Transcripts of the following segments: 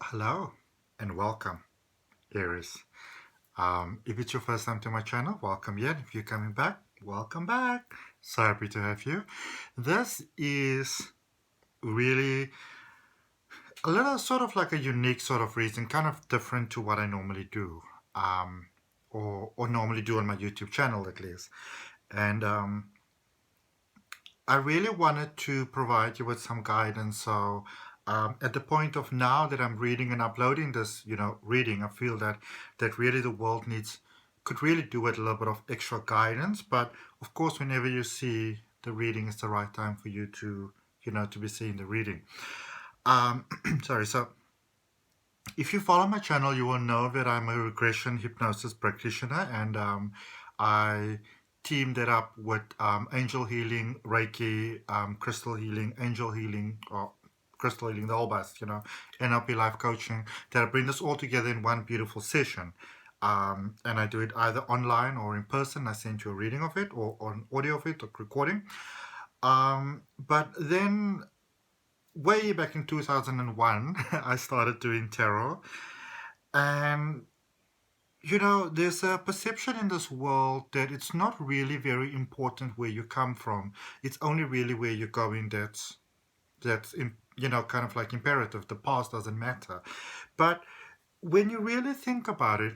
Hello and welcome, Aries. If it's your first time to my channel, welcome yet. If you're coming back, welcome back. So happy to have you. This is really a little sort of like a unique sort of reason, kind of different to what I normally do, or normally do on my YouTube channel at least. And I really wanted to provide you with some guidance. So at the point of now that I'm reading and uploading this, reading, I feel that really the world could really do with a little bit of extra guidance. But of course, whenever you see the reading, it's the right time for you to be seeing the reading. Sorry. So if you follow my channel, you will know that I'm a regression hypnosis practitioner, and I teamed it up with angel healing, Reiki, crystal healing, angel healing, or crystal healing, the whole best, NLP Life coaching, that I bring this all together in one beautiful session. And I do it either online or in person. I send you a reading of it, or an audio of it, or recording. But then way back in 2001, I started doing tarot. And there's a perception in this world that it's not really very important where you come from. It's only really where you're going that's kind of like imperative. The past doesn't matter. But when you really think about it,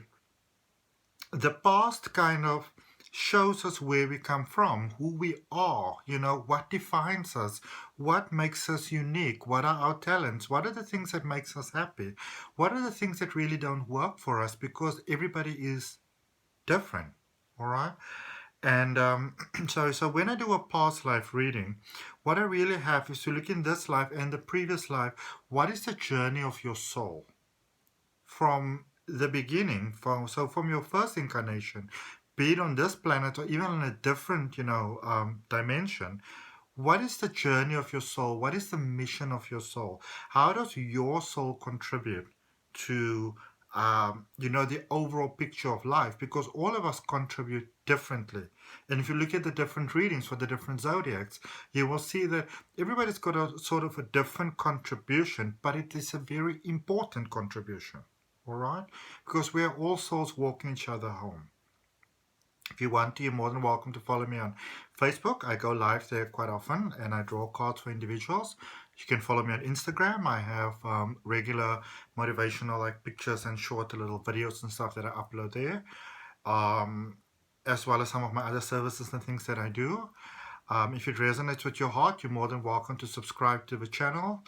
the past kind of shows us where we come from, who we are, what defines us, what makes us unique, what are our talents, what are the things that makes us happy, what are the things that really don't work for us, because everybody is different. All right. And so when I do a past life reading, what I really have is to look in this life and the previous life. What is the journey of your soul from the beginning, from your first incarnation, be it on this planet or even in a different dimension? What is the journey of your soul? What is the mission of your soul? How does your soul contribute to the overall picture of life? Because all of us contribute differently. And if you look at the different readings for the different zodiacs, you will see that everybody's got a sort of a different contribution, but it is a very important contribution. All right? Because we are all souls walking each other home. If you want to, you're more than welcome to follow me on Facebook. I go live there quite often, and I draw cards for individuals. You can follow me on Instagram. I have regular motivational like pictures and short little videos and stuff that I upload there, as well as some of my other services and things that I do. If it resonates with your heart, you're more than welcome to subscribe to the channel.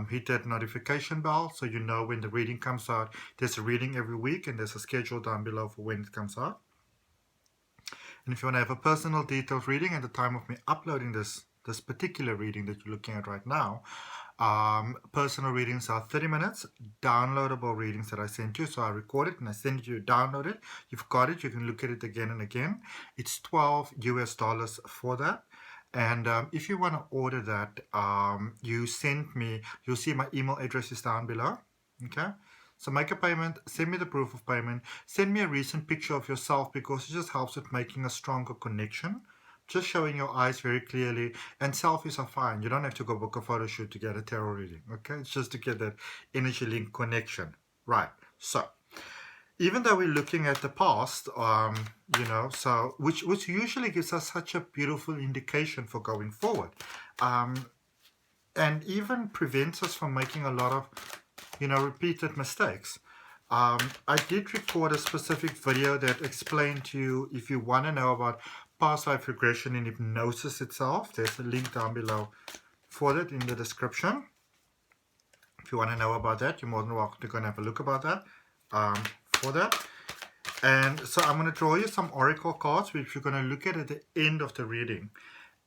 Hit that notification bell so you know when the reading comes out. There's a reading every week, and there's a schedule down below for when it comes out. And if you want to have a personal detailed reading at the time of me uploading this particular reading that you're looking at right now, personal readings are 30 minutes, downloadable readings that I send you. So I record it and I send you, download it. You've got it. You can look at it again and again. It's $12 for that. And if you want to order that, you'll see my email address is down below. Okay. So make a payment, send me the proof of payment, send me a recent picture of yourself, because it just helps with making a stronger connection. Just showing your eyes very clearly, and selfies are fine. You don't have to go book a photo shoot to get a tarot reading, okay? It's just to get that energy link connection. Right, so even though we're looking at the past, which usually gives us such a beautiful indication for going forward, and even prevents us from making a lot of repeated mistakes. I did record a specific video that explained to you, if you want to know about past life regression and hypnosis itself, there's a link down below for that in the description. If you want to know about that, you're more than welcome to go and have a look about that, for that. And so I'm going to draw you some oracle cards, which you're going to look at the end of the reading.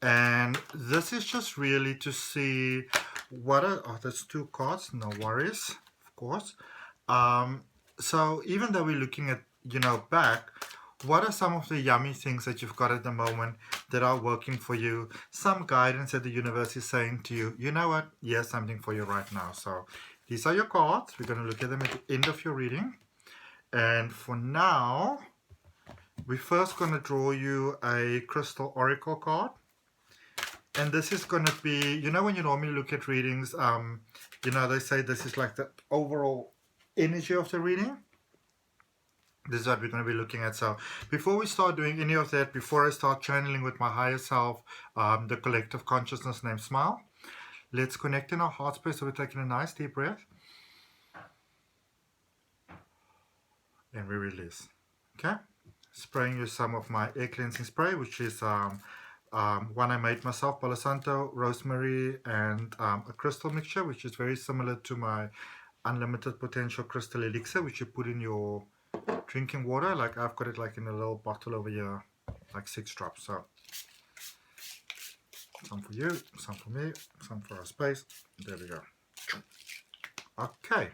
And this is just really to see that's 2 cards, no worries, of course. So even though we're looking at, back, what are some of the yummy things that you've got at the moment that are working for you? Some guidance that the universe is saying to you, you know what, here's something for you right now. So these are your cards. We're going to look at them at the end of your reading. And for now, we're first going to draw you a crystal oracle card. And this is going to be, when you normally look at readings, they say this is like the overall energy of the reading. This is what we're going to be looking at. So before we start doing any of that, before I start channeling with my higher self, the collective consciousness named Smile, let's connect in our heart space. So we're taking a nice deep breath. And we release. Okay? Spraying you some of my air cleansing spray, which is one I made myself, Palo Santo, rosemary, and a crystal mixture, which is very similar to my unlimited potential crystal elixir, which you put in your drinking water. Like I've got it like in a little bottle over here, like 6 drops. So some for you, some for me, some for our space. There we go. Okay.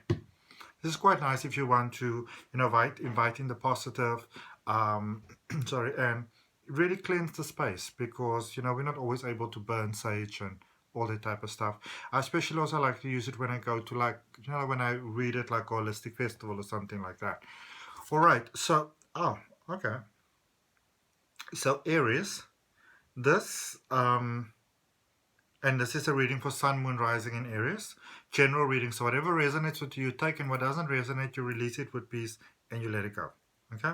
This is quite nice if you want to, invite in the positive, sorry, and really cleanse the space, because, we're not always able to burn sage and all that type of stuff. I especially also like to use it when I go to, like, when I read it like a holistic festival or something like that. All right, so, okay. So Aries, this, and this is a reading for Sun, Moon, Rising in Aries. General reading. So whatever resonates with you, take, and what doesn't resonate, you release it with peace and you let it go. Okay?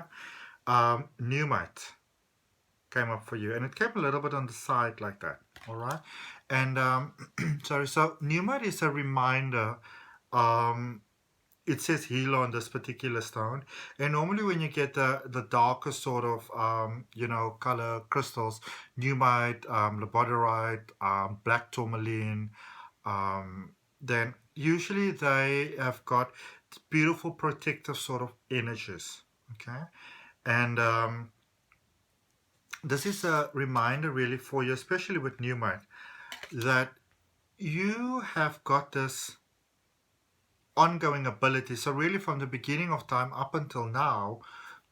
Pneumite came up for you. And it came a little bit on the side like that. Alright? And, sorry, so Pneumite is a reminder. It says heal on this particular stone, and normally when you get the darker sort of color crystals, pneumite, labradorite, black tourmaline, then usually they have got beautiful protective sort of energies. Okay, and this is a reminder really for you, especially with pneumite, that you have got this ongoing ability, so really from the beginning of time up until now,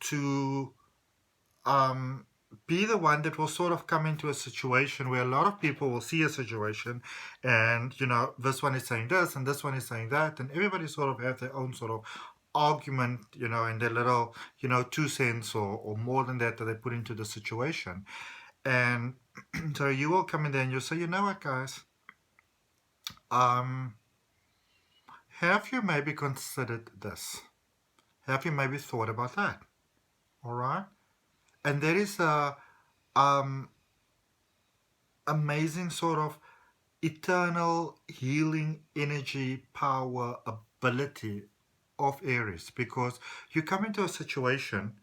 to be the one that will sort of come into a situation where a lot of people will see a situation, and this one is saying this and this one is saying that, and everybody sort of have their own sort of argument, and their little 2 cents or more than that they put into the situation. And so you will come in there and you'll say, you know what, guys, have you maybe considered this? Have you maybe thought about that? All right? And there is a amazing sort of eternal healing energy, power, ability of Aries, because you come into a situation,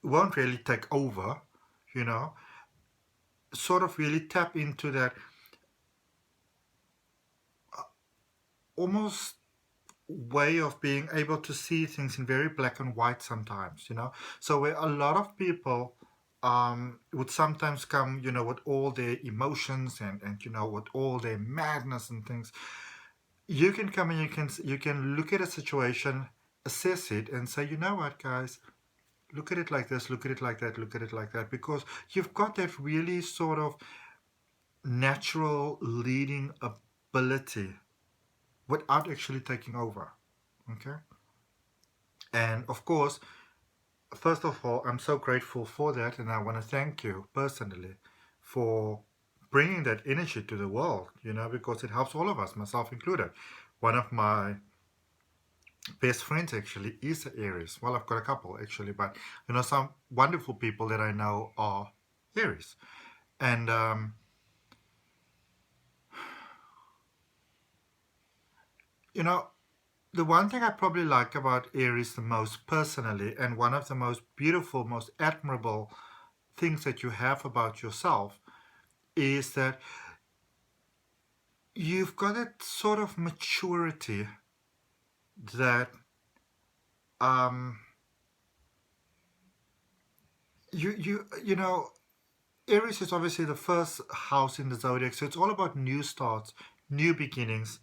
it won't really take over, sort of really tap into that almost way of being able to see things in very black and white sometimes, so where a lot of people would sometimes come, with all their emotions and with all their madness and things, you can come and you can look at a situation, assess it, and say, you know what, guys, look at it like this, look at it like that, look at it like that, because you've got that really sort of natural leading ability without actually taking over. Okay? And of course, first of all, I'm so grateful for that, and I want to thank you personally for bringing that energy to the world, because it helps all of us, myself included. One of my best friends actually is Aries. Well, I've got a couple actually, but some wonderful people that I know are Aries. And the one thing I probably like about Aries the most personally, and one of the most beautiful, most admirable things that you have about yourself, is that you've got that sort of maturity that Aries is obviously the first house in the zodiac, so it's all about new starts, new beginnings,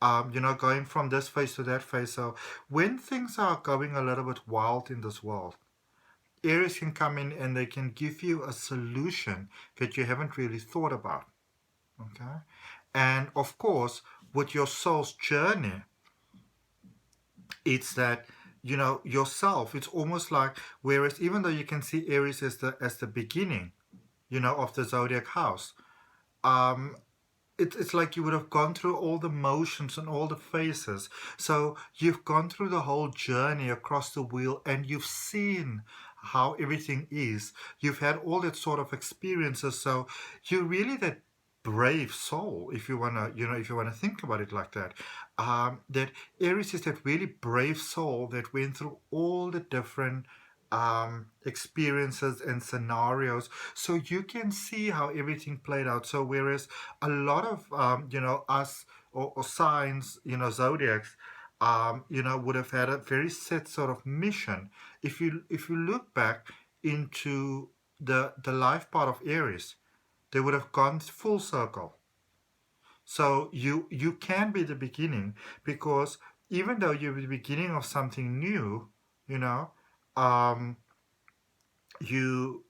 going from this phase to that phase. So when things are going a little bit wild in this world, Aries can come in and they can give you a solution that you haven't really thought about. Okay? And of course, with your soul's journey, it's that, yourself, it's almost like, whereas even though you can see Aries as the beginning, of the zodiac house, it's like you would have gone through all the motions and all the phases. So you've gone through the whole journey across the wheel, and you've seen how everything is. You've had all that sort of experiences. So you're really that brave soul, if you wanna, if you wanna think about it like that. That Aries is that really brave soul that went through all the different experiences and scenarios, so you can see how everything played out. So whereas a lot of us, or signs, zodiacs, would have had a very set sort of mission. If you look back into the life part of Aries, they would have gone full circle. So you can be the beginning, because even though you're the beginning of something new, you know, um, you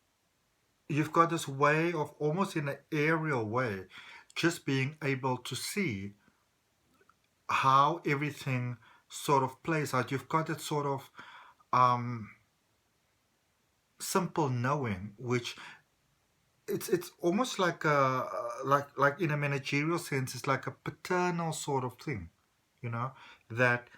you've got this way of, almost in an aerial way, just being able to see how everything sort of plays out. You've got that sort of um, simple knowing, which it's almost like a, like in a managerial sense, it's like a paternal sort of thing, you know, that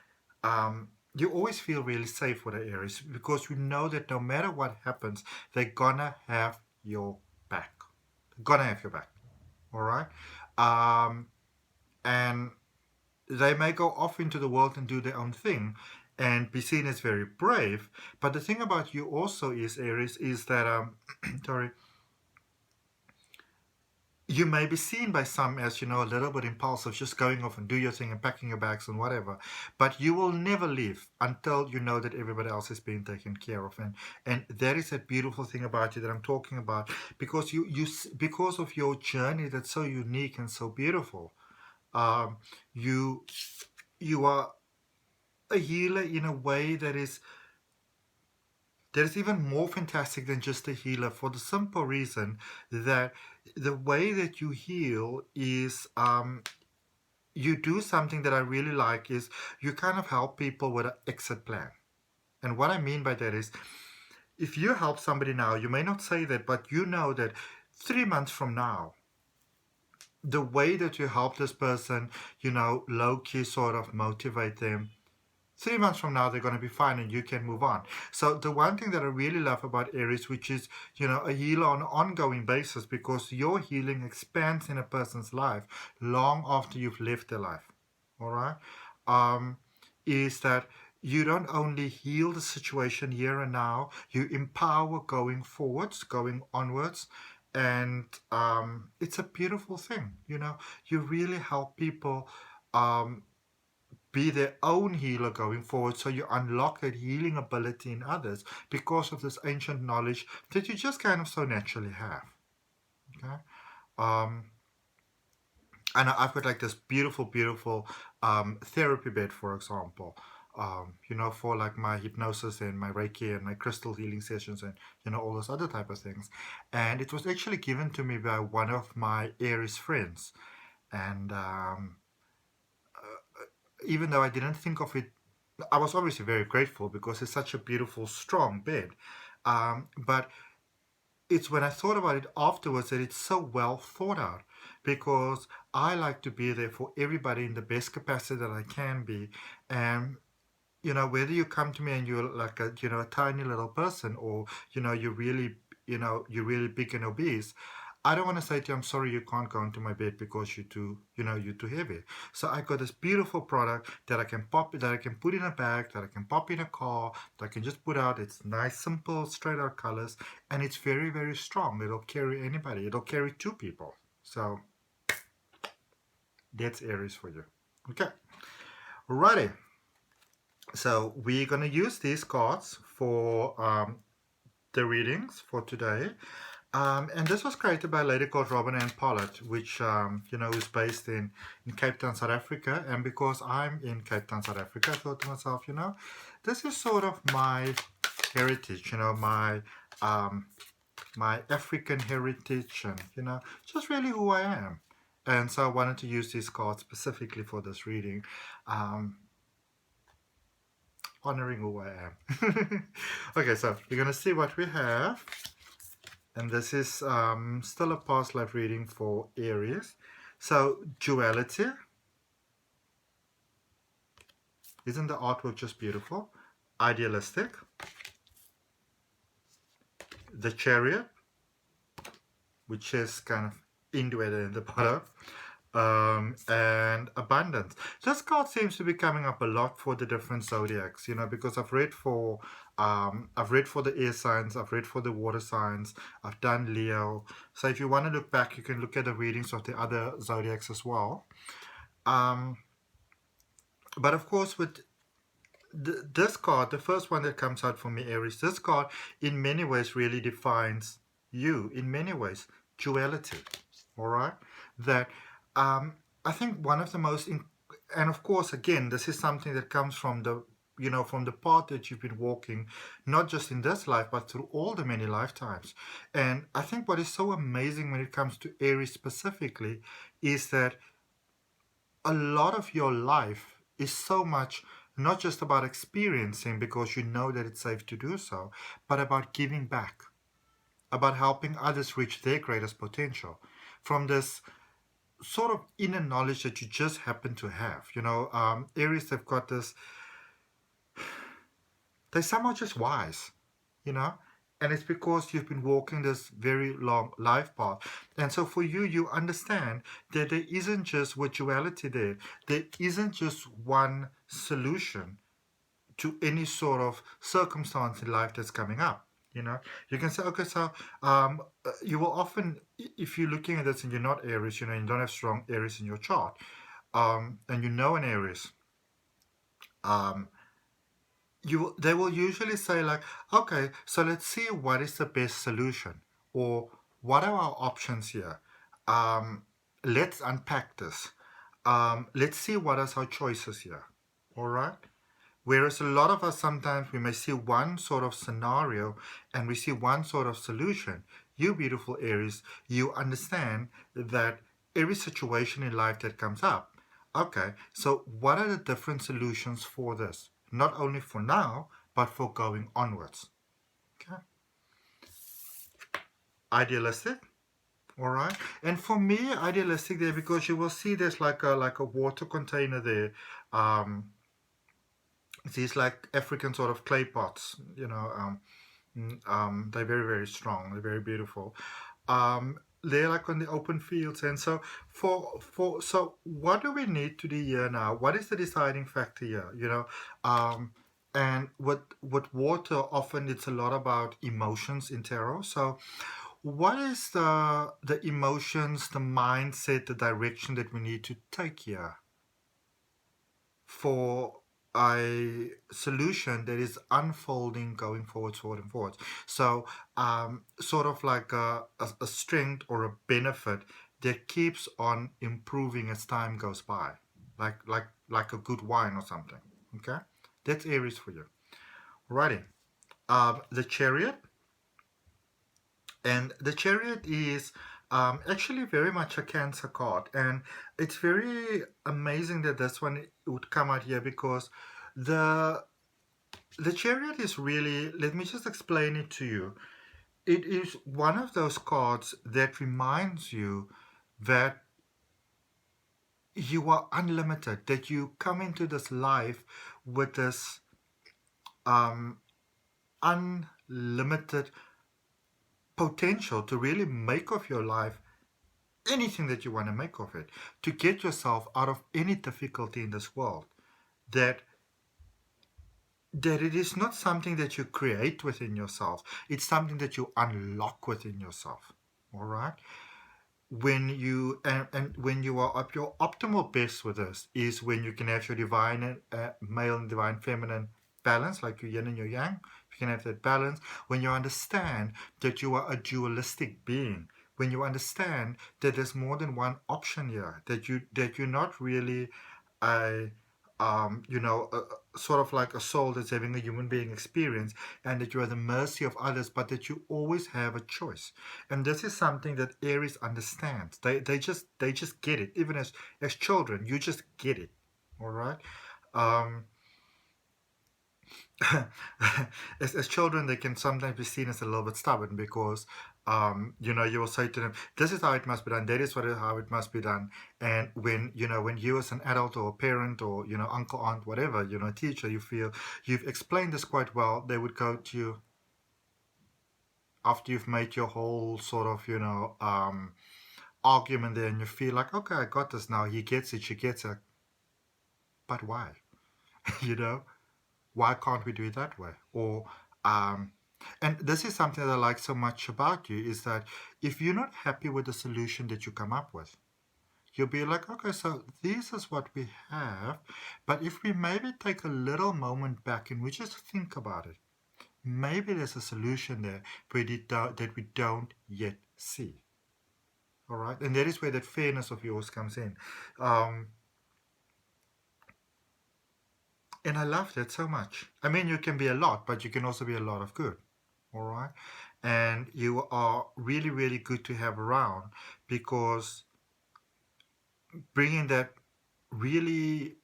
you always feel really safe with the Aries, because you know that no matter what happens, they're gonna have your back. They're gonna have your back. All right. And they may go off into the world and do their own thing and be seen as very brave. But the thing about you also is, Aries, is that sorry, you may be seen by some as, a little bit impulsive, just going off and do your thing and packing your bags and whatever. But you will never leave until you know that everybody else is being taken care of. And that is that beautiful thing about you that I'm talking about, because because of your journey that's so unique and so beautiful. Um, you you are a healer in a way that is even more fantastic than just a healer, for the simple reason that the way that you heal is, you do something that I really like, is you kind of help people with an exit plan. And what I mean by that is, if you help somebody now, you may not say that, but you know that 3 months from now, the way that you help this person, low-key sort of motivate them, 3 months from now, they're going to be fine and you can move on. So the one thing that I really love about Aries, which is, a healer on an ongoing basis, because your healing expands in a person's life long after you've left their life. All right? Is that you don't only heal the situation here and now, you empower going forwards, going onwards. And it's a beautiful thing. You really help people be their own healer going forward, so you unlock that healing ability in others because of this ancient knowledge that you just kind of so naturally have. Okay. um and I've got like this beautiful therapy bed, for example, for like my hypnosis and my Reiki and my crystal healing sessions, and all those other type of things. And it was actually given to me by one of my Aries friends. And even though I didn't think of it, I was obviously very grateful, because it's such a beautiful, strong bed. But it's when I thought about it afterwards that it's so well thought out, because I like to be there for everybody in the best capacity that I can be. And whether you come to me and you're like a tiny little person, or you're really you're really big and obese, I don't want to say to you, I'm sorry, you can't go into my bed because you're too heavy. So I got this beautiful product that I can put in a bag, that I can pop in a car, that I can just put out. It's nice, simple, straight out colors, and it's very, very strong. It'll carry anybody. It'll carry 2 people. So that's Aries for you. Okay. Righty. So we're gonna use these cards for the readings for today. And this was created by a lady called Robin Ann Pollard, which, is based in Cape Town, South Africa. And because I'm in Cape Town, South Africa, I thought to myself, this is sort of my heritage, my African heritage, and, just really who I am. And so I wanted to use these cards specifically for this reading, honoring who I am. Okay, so we're going to see what we have. And this is still a past life reading for Aries. So duality, isn't the artwork just beautiful? Idealistic, the Chariot, which is kind of indweller in the bottom, and abundance. This card seems to be coming up a lot for the different zodiacs, because I've read for the air signs, I've read for the water signs, I've done Leo. So if you want to look back, you can look at the readings of the other zodiacs as well. But of course, with this card, the first one that comes out for me, Aries, this card in many ways really defines you, in many ways, duality. All right? That I think one of the most, and of course, again, this is something that comes from from the path that you've been walking, not just in this life, but through all the many lifetimes. And I think what is so amazing when it comes to Aries specifically is that a lot of your life is so much not just about experiencing because you know that it's safe to do so, but about giving back, about helping others reach their greatest potential from this sort of inner knowledge that you just happen to have. Aries have got this, they're somehow just wise, you know, and it's because you've been walking this very long life path. And so for you, you understand that there isn't just with duality there isn't just one solution to any sort of circumstance in life that's coming up. You can say, okay, so you will often, if you're looking at this and you're not Aries, you don't have strong Aries in your chart, and you know an Aries, um, they will usually say like, okay, so let's see what is the best solution, or what are our options here. Um, let's unpack this. Let's see what are our choices here. All right. Whereas a lot of us sometimes we may see one sort of scenario and we see one sort of solution. You beautiful Aries, you understand that every situation in life that comes up. Okay, so what are the different solutions for this? Not only for now, but for going onwards. Okay. Idealistic. All right. And for me, idealistic there because you will see there's like a water container there. These like African sort of clay pots, they're very, very strong. They're very beautiful. They're like on the open fields, and so so what do we need to do here now? What is the deciding factor here? And with water, often it's a lot about emotions in tarot. So, what is the emotions, the mindset, the direction that we need to take here for a solution that is unfolding going forward, forward, and forward. So, sort of like a strength or a benefit that keeps on improving as time goes by, like a good wine or something. Okay, that's Aries for you. Righty. The Chariot, and the Chariot is actually very much a Cancer card, and it's very amazing that this one would come out here because the the Chariot is really, let me just explain it to you. It is one of those cards that reminds you that you are unlimited, that you come into this life with this um, unlimited potential to really make of your life anything that you want to make of it, to get yourself out of any difficulty in this world. That it is not something that you create within yourself. It's something that you unlock within yourself. All right. When you and when you are at your optimal best with this is when you can have your divine male and divine feminine balance, like your yin and your yang. You can have that balance when you understand that you are a dualistic being. When you understand that there's more than one option here, that you're not really a sort of like a soul that's having a human being experience, and that you're at the mercy of others, but that you always have a choice. And this is something that Aries understands. They just get it. Even as children, you just get it. All right. Um, as children, they can sometimes be seen as a little bit stubborn because, you will say to them, "This is how it must be done. That is how it must be done." And when you as an adult or a parent or uncle, aunt, whatever, teacher, you feel you've explained this quite well, they would go to you after you've made your whole sort of argument there, and you feel like, okay, I got this now. He gets it. She gets it. But why? you know why can't we do it that way? Or and this is something that I like so much about you, is that if you're not happy with the solution that you come up with, you'll be like, okay, so this is what we have, but if we maybe take a little moment back and we just think about it, maybe there's a solution there that we don't yet see. All right, and that is where that fairness of yours comes in. And I love that so much. I mean, you can be a lot, but you can also be a lot of good. All right. And you are really, really good to have around, because bringing that really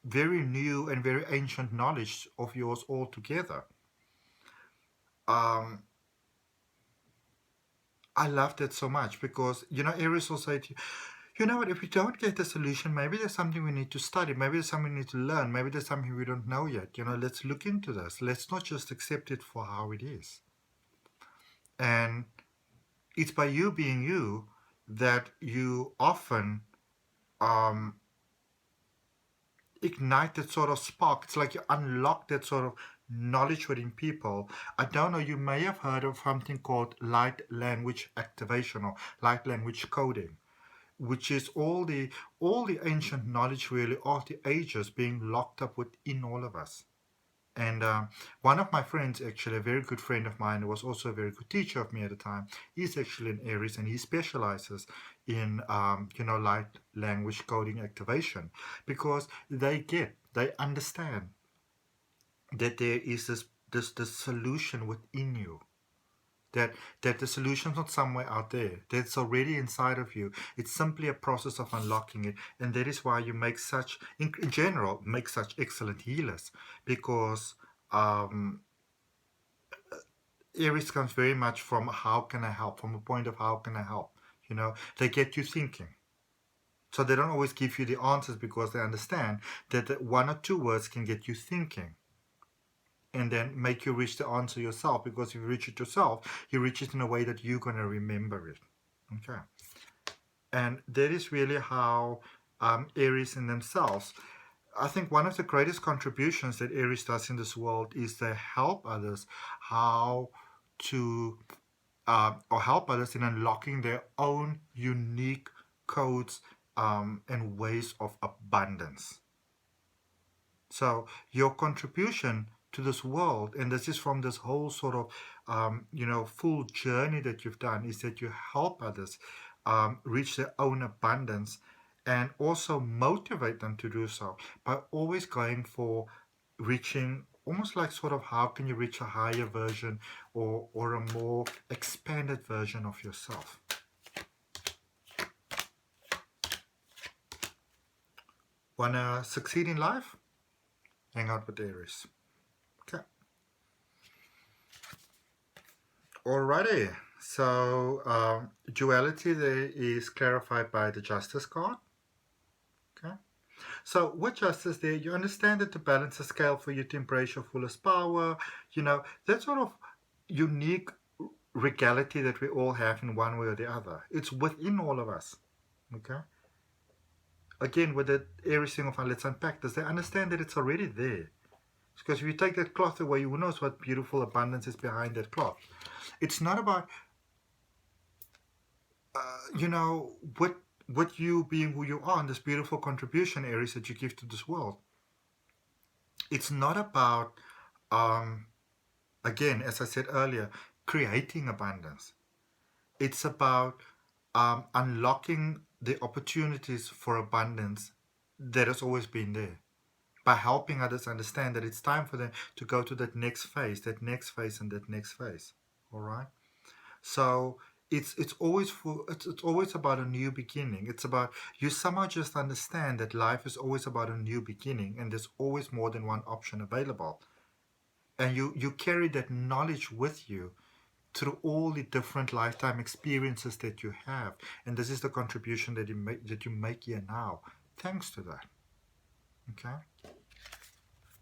very new and very ancient knowledge of yours all together. Um, I love that so much, because, Aries will say to you, you know what, if we don't get the solution, maybe there's something we need to study, maybe there's something we need to learn, maybe there's something we don't know yet. Let's look into this. Let's not just accept it for how it is. And it's by you being you that you often ignite that sort of spark. It's like you unlock that sort of knowledge within people. I don't know, you may have heard of something called light language activation or light language coding, which is all the ancient knowledge really of the ages being locked up within all of us. And one of my friends, actually a very good friend of mine, who was also a very good teacher of me at the time, he's actually an Aries, and he specializes in light language coding activation, because they understand that there is this solution within you, that the solution's not somewhere out there, that's already inside of you. It's simply a process of unlocking it. And that is why you make such, in general, make such excellent healers, because Aries comes very much from how can I help, from a point of how can I help. They get you thinking. So they don't always give you the answers, because they understand that one or two words can get you thinking, and then make you reach the answer yourself, because if you reach it yourself, you reach it in a way that you're going to remember it. Okay. And that is really how Aries in themselves, I think one of the greatest contributions that Aries does in this world is they help others how to, or help others in unlocking their own unique codes and ways of abundance. So your contribution to this world, and this is from this whole sort of full journey that you've done, is that you help others reach their own abundance, and also motivate them to do so by always going for reaching, almost like sort of how can you reach a higher version, or a more expanded version of yourself. Wanna succeed in life? Hang out with Aries. Okay. Alrighty. So duality there is clarified by the Justice card. Okay. So with Justice there, you understand that to balance the scale for you to embrace your fullest power, that sort of unique regality that we all have in one way or the other. It's within all of us. Okay. Again, with the Aries thing of let's unpack this, they understand that it's already there. Because if you take that cloth away, who knows what beautiful abundance is behind that cloth. It's not about, what you being who you are and this beautiful contribution, Aries, that you give to this world. It's not about, again, as I said earlier, creating abundance. It's about unlocking the opportunities for abundance that has always been there, by helping others understand that it's time for them to go to that next phase, and that next phase. All right. So it's always it's always about a new beginning. It's about, you somehow just understand that life is always about a new beginning, and there's always more than one option available. And you carry that knowledge with you through all the different lifetime experiences that you have. And this is the contribution that you make here now, thanks to that. Okay?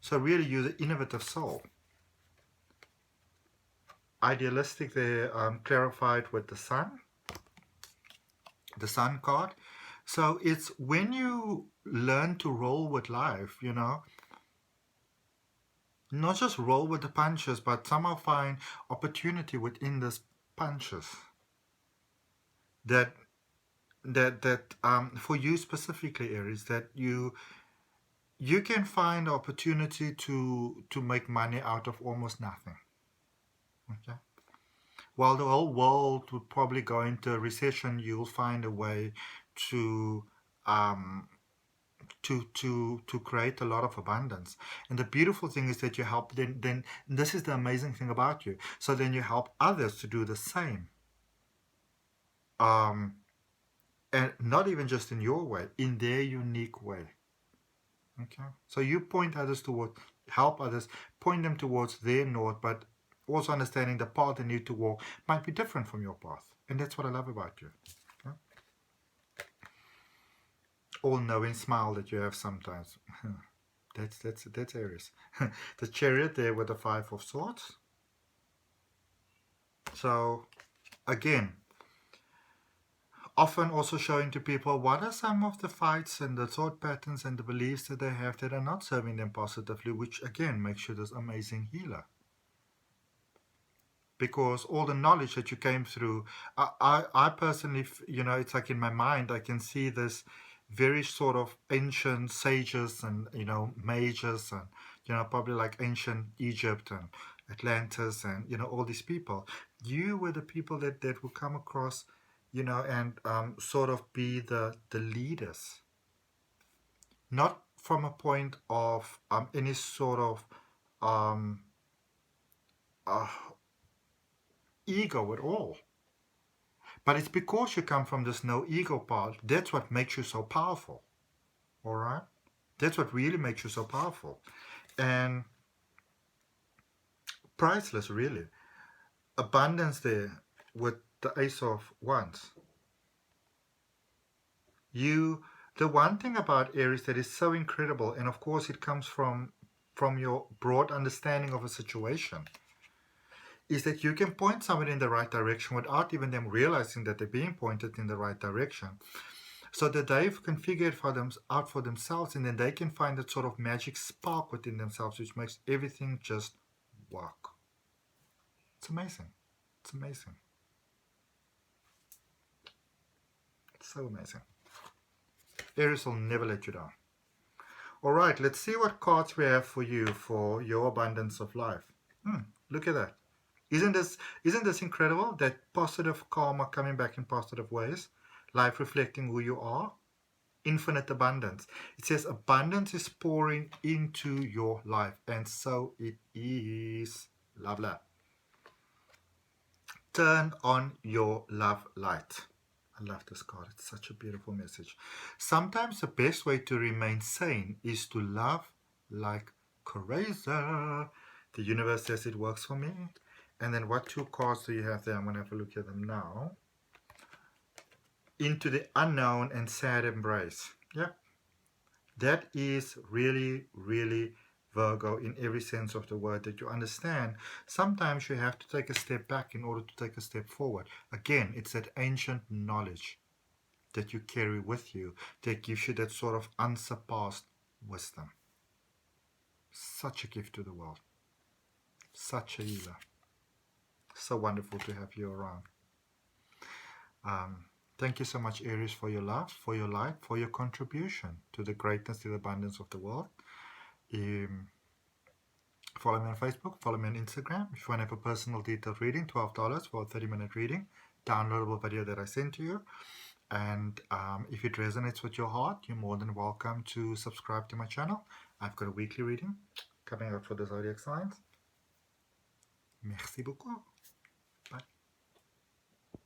So really, you're the innovative soul. Idealistic, they clarified with the sun card. So it's when you learn to roll with life, you know, not just roll with the punches, but somehow find opportunity within these punches. That for you specifically, Aries, that you can find opportunity to make money out of almost nothing. Okay. While the whole world would probably go into a recession, you'll find a way to create a lot of abundance. And the beautiful thing is that you help then this is the amazing thing about you. So then you help others to do the same. And not even just in your way, in their unique way. Okay. So you point others help others, point them towards their north, but also understanding the path they need to walk might be different from your path. And that's what I love about you. Okay? All-knowing smile that you have sometimes. that's Aries. The Chariot there with the Five of Swords. So again, often also showing to people what are some of the fights and the thought patterns and the beliefs that they have that are not serving them positively, which again makes you this amazing healer. Because all the knowledge that you came through, I personally, you know, it's like in my mind, I can see this very sort of ancient sages and, you know, mages and, you know, probably like ancient Egypt and Atlantis and, you know, all these people. You were the people that will come across, you know, and sort of be the leaders. Not from a point of any sort of ego at all. But it's because you come from this no ego part, that's what makes you so powerful. All right? That's what really makes you so powerful. And priceless, really. Abundance there with the Ace of Wands. The one thing about Aries that is so incredible, and of course it comes from your broad understanding of a situation, is that you can point somebody in the right direction without even them realizing that they're being pointed in the right direction. So that they've configured out for themselves, and then they can find that sort of magic spark within themselves, which makes everything just work. It's amazing. It's amazing. It's so amazing. Aries will never let you down. All right, let's see what cards we have for you for your abundance of life. Look at that. Isn't this incredible? That positive karma coming back in positive ways, life reflecting who you are, infinite abundance. It says abundance is pouring into your life, and so it is. Love that. Turn on your love light. I love this card. It's such a beautiful message. Sometimes the best way to remain sane is to love like crazy. The universe says it works for me. And then what two cards do you have there? I'm going to have a look at them now. Into the unknown and sad embrace. Yeah. That is really, really Virgo in every sense of the word, that you understand. Sometimes you have to take a step back in order to take a step forward. Again, it's that ancient knowledge that you carry with you that gives you that sort of unsurpassed wisdom. Such a gift to the world. Such a healer. So wonderful to have you around. Thank you so much, Aries, for your love, for your light, for your contribution to the greatness, to the abundance of the world. Follow me on Facebook, follow me on Instagram. If you want to have a personal detailed reading, $12 for a 30-minute reading, downloadable video that I sent to you. And if it resonates with your heart, you're more than welcome to subscribe to my channel. I've got a weekly reading coming out for the zodiac signs. Merci beaucoup.